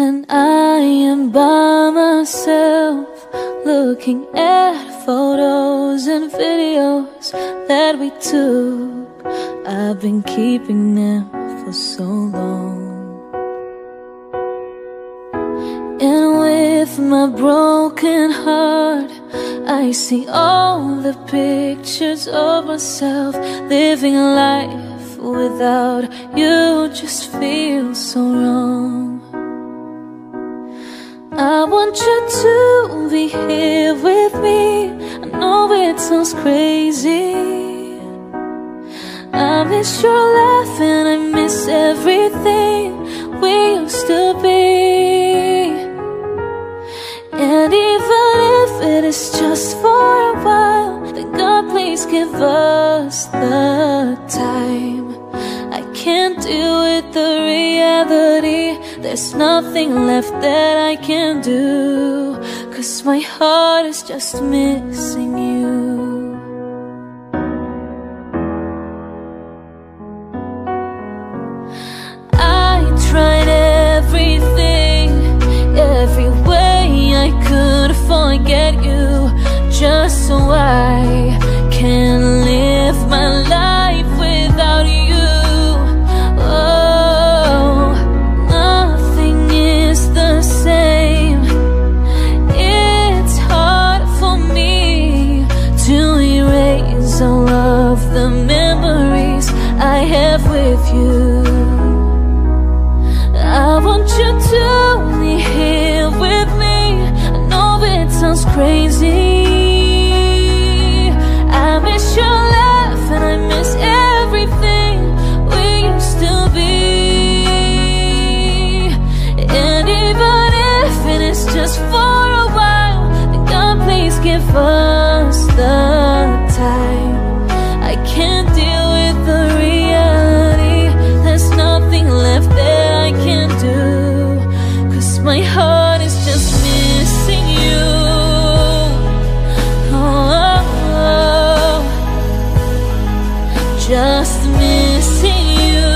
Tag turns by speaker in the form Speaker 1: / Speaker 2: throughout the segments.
Speaker 1: When I am by myself, looking at photos and videos that we took, I've been keeping them for so long. And with my broken heart, I see all the pictures of myself living life without you. Just feels so wrong. I want you to be here with me. I know it sounds crazy. I miss your laugh and I miss everything we used to be. And even if it is just for a while, then God, please give us the time. I can't deal with the reality. There's nothing left that I can do, 'cause my heart is just missing you. I tried everything, every way I could forget you, just so I can live my life without you. All of the memories I have with you. I want you to be here with me. I know it sounds crazy. I miss your laugh and I miss everything we used to be. And even if it is just for a while, then God, please give us the time. I can't deal with the reality. There's nothing left that I can do, 'cause my heart is just missing you. Oh, just missing you.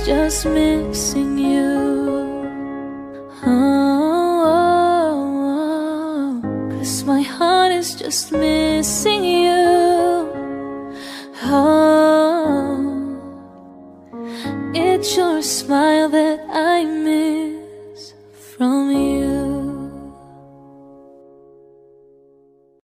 Speaker 1: Just missing you. Oh, 'cause my heart is just missing you. Oh, it's your smile that I miss.